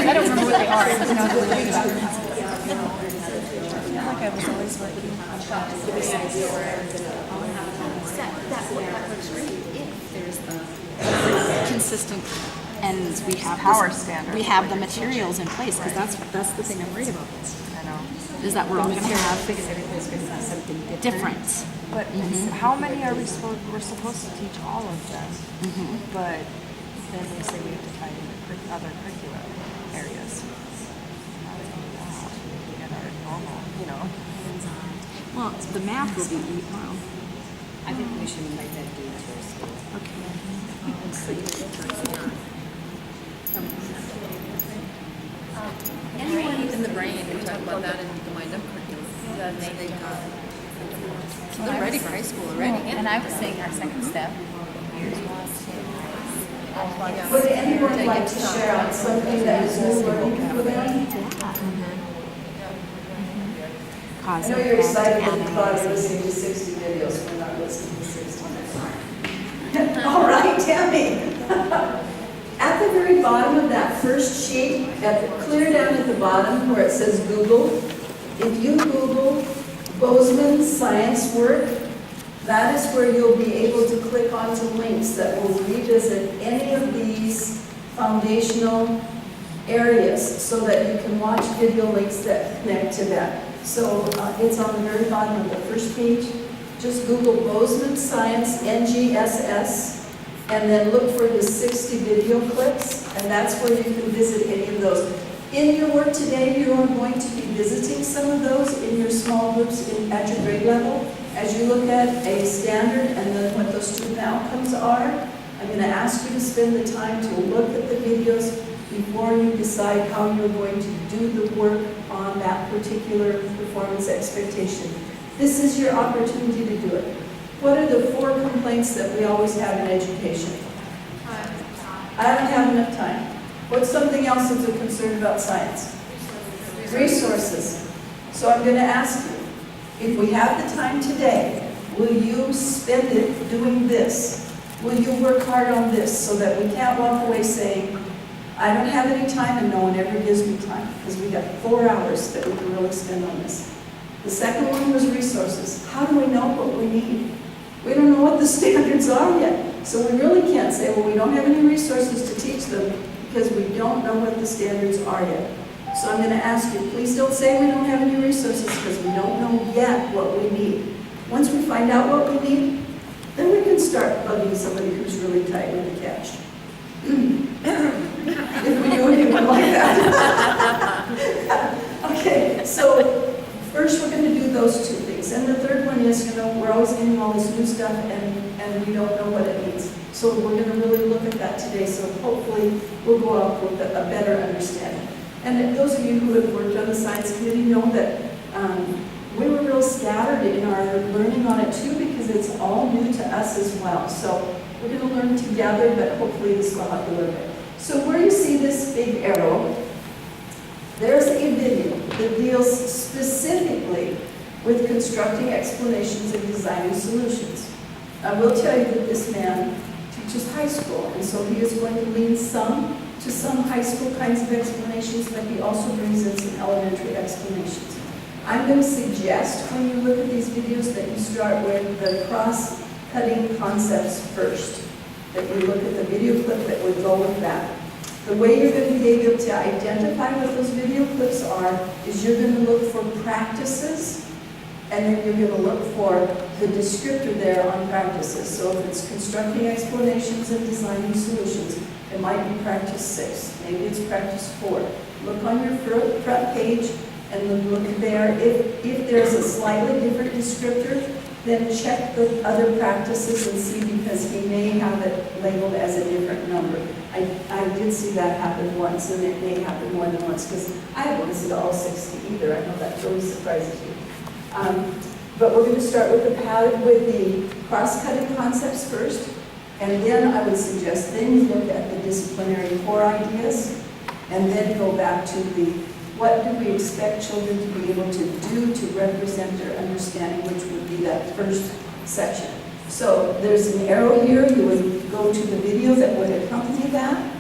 I don't remember what they are. I just know they're reading about them. I feel like I was always working on that. That works great if there's a consistent and we have power standard. We have the materials in place because that's the thing I'm worried about. I know. Is that we're all going to have Something different. But how many are we're supposed to teach all of them? But then they say we have to tie in the other curricular areas. How do we do that? We get our normal, you know. Well, the math will be well. I think we should invite that dude to our school. Anyone in the brain, we talk about that in the mind up curriculum. That they they're ready for high school already. And I was saying our second step. Would anyone like to share out something that is new learning for them? I know you're excited at the thought of listening to 60 videos. We're not listening to 60. All right, Tammy. At the very bottom of that first sheet, clear down at the bottom where it says Google, if you Google Bozeman Science Work, that is where you'll be able to click onto links that will revisit any of these foundational areas so that you can watch video links that connect to that. So it's on the very bottom of the first page. Just Google Bozeman Science NGSS and then look for the 60 video clips, and that's where you can visit any of those. In your work today, you are going to be visiting some of those in your small groups at your grade level. As you look at a standard and then what those student outcomes are, I'm going to ask you to spend the time to look at the videos before you decide how you're going to do the work on that particular performance expectation. This is your opportunity to do it. What are the 4 complaints that we always have in education? I don't have enough time. What's something else that's a concern about science? Resources. So I'm going to ask you, if we have the time today, will you spend it doing this? Will you work hard on this so that we can't walk away saying, I don't have any time and no one ever gives me time, because we got 4 hours that we can really spend on this. The second one was resources. How do we know what we need? We don't know what the standards are yet. So we really can't say, well, we don't have any resources to teach them because we don't know what the standards are yet. So I'm going to ask you, please don't say we don't have any resources because we don't know yet what we need. Once we find out what we need, then we can start bugging somebody who's really tight with the cash. If we do anyone like that. Okay, so first we're going to do those 2 things. And the third one is, we're always getting all this new stuff and we don't know what it means. So we're going to really look at that today. So hopefully we'll go out with a better understanding. And those of you who have worked on the science committee know that we were real scattered in our learning on it too, because it's all new to us as well. So we're going to learn together, but hopefully this will help a little bit. So where you see this big arrow, there's a video that deals specifically with constructing explanations and designing solutions. I will tell you that this man teaches high school, and so he is going to lean to some high school kinds of explanations, but he also brings in some elementary explanations. I'm going to suggest when you look at these videos that you start with the cross-cutting concepts first, that you look at the video clip that would go with that. The way you're going to be able to identify what those video clips are is you're going to look for practices, and then you're going to look for the descriptor there on practices. So if it's constructing explanations and designing solutions, it might be practice 6, maybe it's practice 4. Look on your front page and then look there. If there's a slightly different descriptor, then check the other practices and see, because he may have it labeled as a different number. I did see that happen once, and it may happen more than once, because I haven't listened to all 60 either. I know that really surprises you. But we're going to start with the cross-cutting concepts first, and then I would suggest then you look at the disciplinary core ideas, and then go back to what do we expect children to be able to do to represent their understanding, which would be that first section. So there's an arrow here. You would go to the video that would accompany that.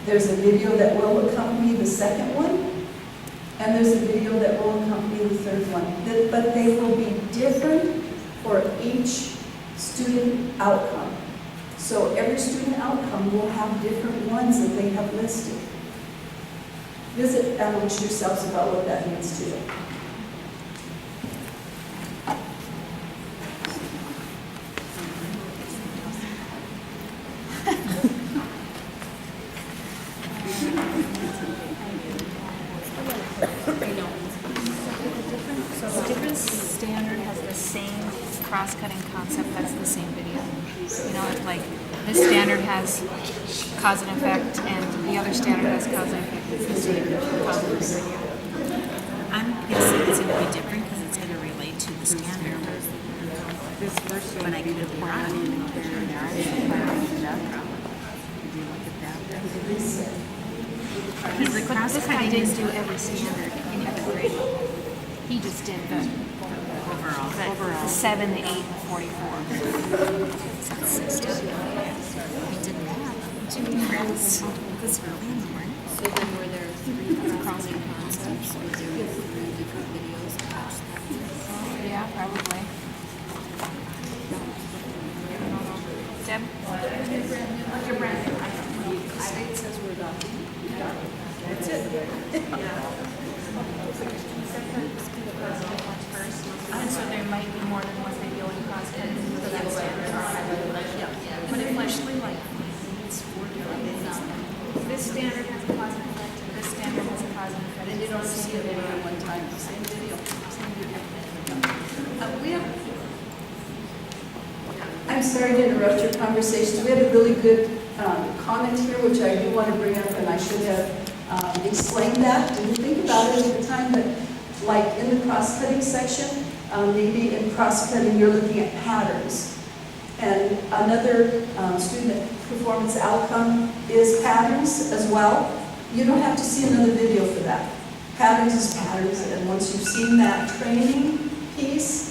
There's a video that will accompany the second one, and there's a video that will accompany the third one. But they will be different for each student outcome. So every student outcome will have different ones that they have listed. Visit amongst yourselves about what that means to you. So the different standard has the same cross-cutting concept, that's the same video. You know, it's like this standard has cause and effect, and the other standard has cause and effect. It's the same cause and effect video. I'm guessing it's going to be different because it's going to relate to the standard. This first one, But I could be wrong. Did you look at that? He's like, this guy didn't do every standard in every grade level. He just did the Overall. the 7, the 8, and 44. Consistent. I didn't have two difference. This early in the morning. So then were there 3 crossing concepts? Was there 3 different videos attached to that? Yeah, probably. Deb? You're brand new. The state says we're adopting. That's it. And so there might be more than one video in cross-cutting for that standard. But it fleshly like needs 4 different things. This standard has a cause and effect, this standard has a cause and effect. And you don't see it at one time, same video, same video. I'm sorry to interrupt your conversation. We had a really good comment here, which I do want to bring up, and I should have explained that. Didn't think about it at the time, but like in the cross-cutting section, maybe in cross-cutting you're looking at patterns. And another student performance outcome is patterns as well. You don't have to see another video for that. Patterns is patterns, and once you've seen that training piece,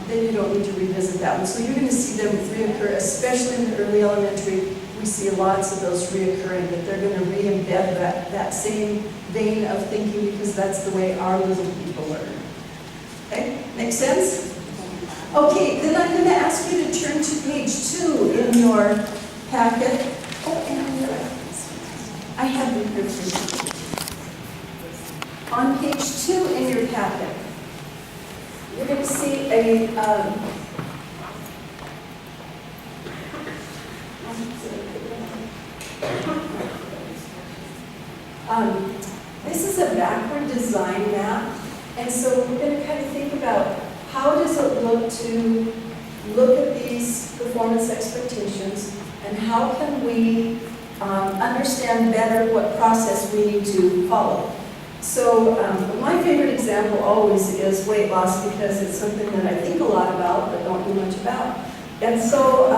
then you don't need to revisit that one. So you're going to see them reoccur, especially in the early elementary. We see lots of those reoccurring, that they're going to re-embed that same vein of thinking because that's the way our little people learn. Okay, make sense? Okay, then I'm going to ask you to turn to page 2 in your packet. Oh, and I have them here for you. On page 2 in your packet, you're going to see a this is a backward design map, and so we're going to kind of think about how does it look to look at these performance expectations, and how can we understand better what process we need to follow. So my favorite example always is weight loss, because it's something that I think a lot about but don't do much about. And so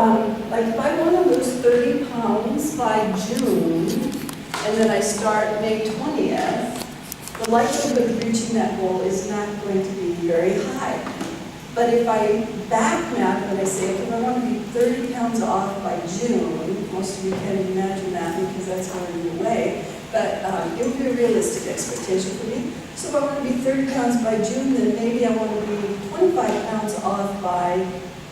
like if I want to lose 30 pounds by June, and then I start May 20th, the likelihood of reaching that goal is not going to be very high. But if I back map and I say, okay, I want to be 30 pounds off by June, most of you can't imagine that because that's already your way, but it would be a realistic expectation for me. So if I want to be 30 pounds by June, then maybe I want to be 25 pounds off by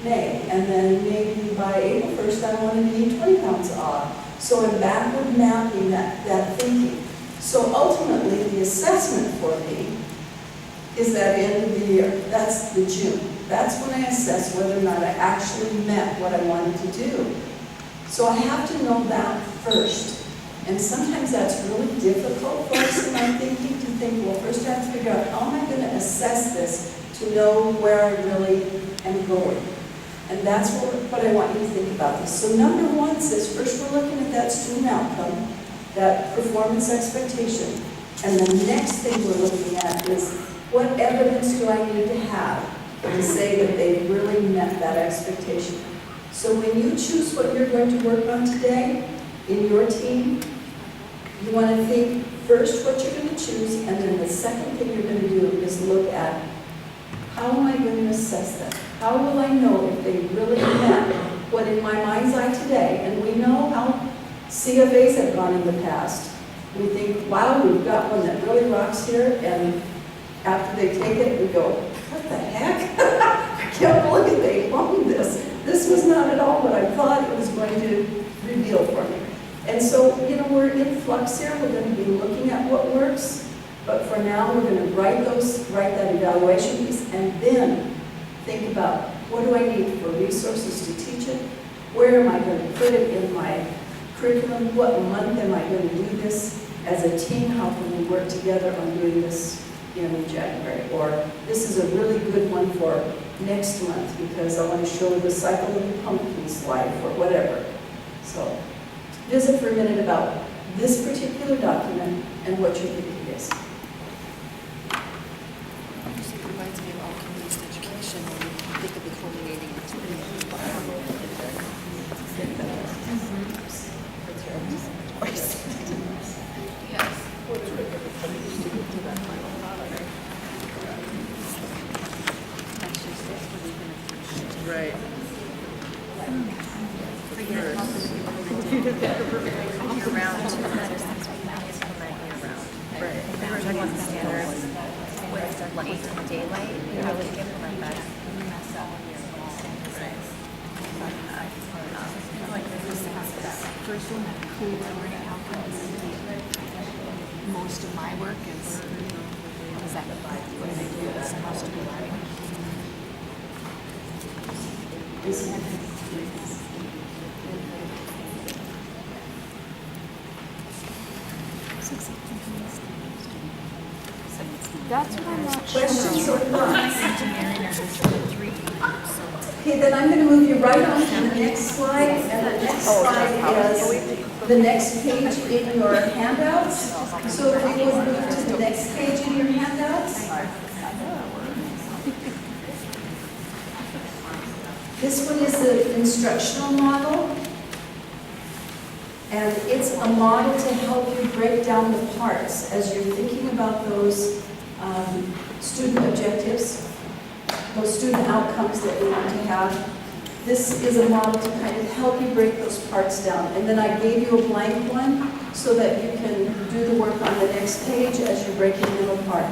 May, and then maybe by April 1st I want to be 20 pounds off. So I'm backward mapping that thinking. So ultimately the assessment for me is that end of the year. That's the June. That's when I assess whether or not I actually met what I wanted to do. So I have to know that first. And sometimes that's really difficult for us in our thinking to think, well, first I have to figure out how am I going to assess this to know where I really am going. And that's what I want you to think about this. So number 1 says, first we're looking at that student outcome, that performance expectation. And the next thing we're looking at is, what evidence do I need to have to say that they really met that expectation? So when you choose what you're going to work on today in your team, you want to think first what you're going to choose, and then the second thing you're going to do is look at, how am I going to assess them? How will I know if they really met what in my mind's eye today, and we know how CFAs have gone in the past. We think, wow, we've got one that really rocks here, and after they take it, we go, what the heck? I can't believe they owned this. This was not at all what I thought it was going to reveal for me. And so, you know, we're in flux here. We're going to be looking at what works, but for now, we're going to write that evaluation piece, and then think about, what do I need for resources to teach it? Where am I going to put it in my curriculum? What month am I going to do this as a team? How can we work together on doing this in January? Or this is a really good one for next month because I want to show the cycle of the pumpkin's life or whatever. So visit for a minute about this particular document and what you think it is. It reminds me of all-community education when you think of the culminating activity. Right. Year-round, Right. We were talking about the standards with light and daylight, you really implement that. Like this first one, that clear learning outcomes. Most of my work is that what I do is supposed to be learning. That's what I'm not sure. Questions or thoughts? Engineering are just the three. Okay, then I'm going to move you right on to the next slide, and the next slide is the next page in your handouts. So if we would move to the next page in your handouts. This one is the instructional model, and it's a model to help you break down the parts as you're thinking about those student objectives, those student outcomes that we want to have. This is a model to kind of help you break those parts down. And then I gave you a blank one so that you can do the work on the next page as you're breaking them apart.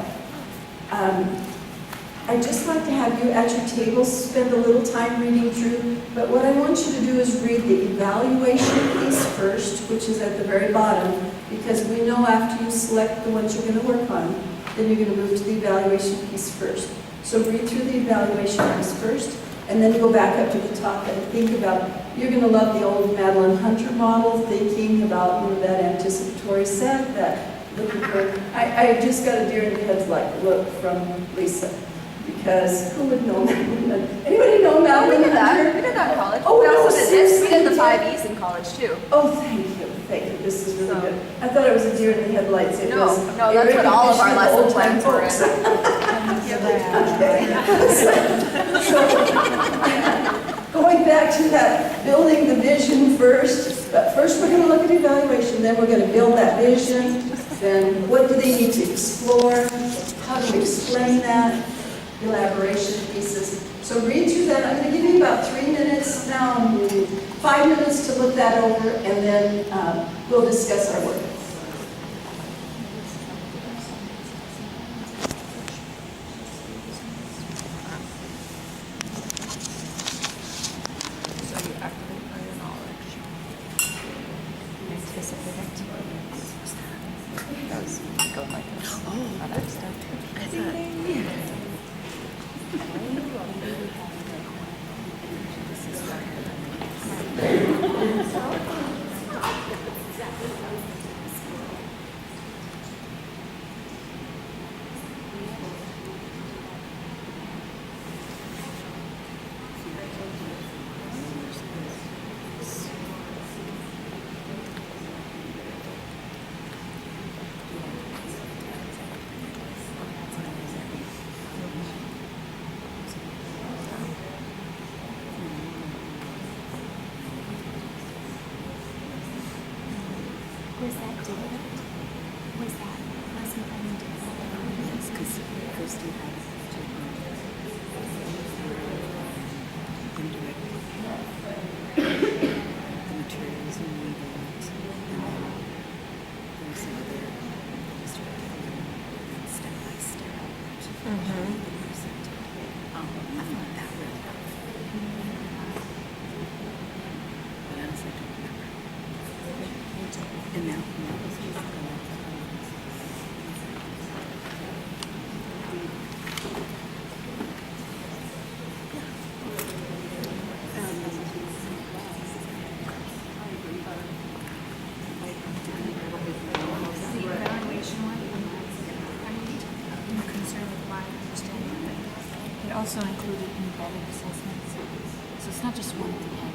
I'd just like to have you at your tables spend a little time reading through, but what I want you to do is read the evaluation piece first, which is at the very bottom, because we know after you select the ones you're going to work on, then you're going to move to the evaluation piece first. So read through the evaluation piece first, and then go back up to the top and think about, you're going to love the old Madeline Hunter model, thinking about that anticipatory set, that looking for, I just got a deer in the headlight look from Lisa. Because who would know Madeline? Anybody know Madeline We did that. Hunter? We did that in college. Oh, we no, also did this. We did the seriously? 5Es in college too. Oh, thank you, thank you. This is really So- good. I thought it was a deer in the headlights. It No, was no, a that's what all of our recognition lesson old-time plans were in. folks. Going back to that, building the vision first. But first we're going to look at evaluation, then we're going to build that vision. Then what do they need to explore? How do we explain that? Elaboration pieces. So read through that. I'm going to give you about 3 minutes now, 5 minutes to look that over, and then we'll discuss our work. So you activate prior knowledge. And specific activities. Those go like this. Oh, that's Was that different? Was that lesson planning different? Yes, because first you have to indirect the materials and read it. credit assessments. So it's not just one at the end.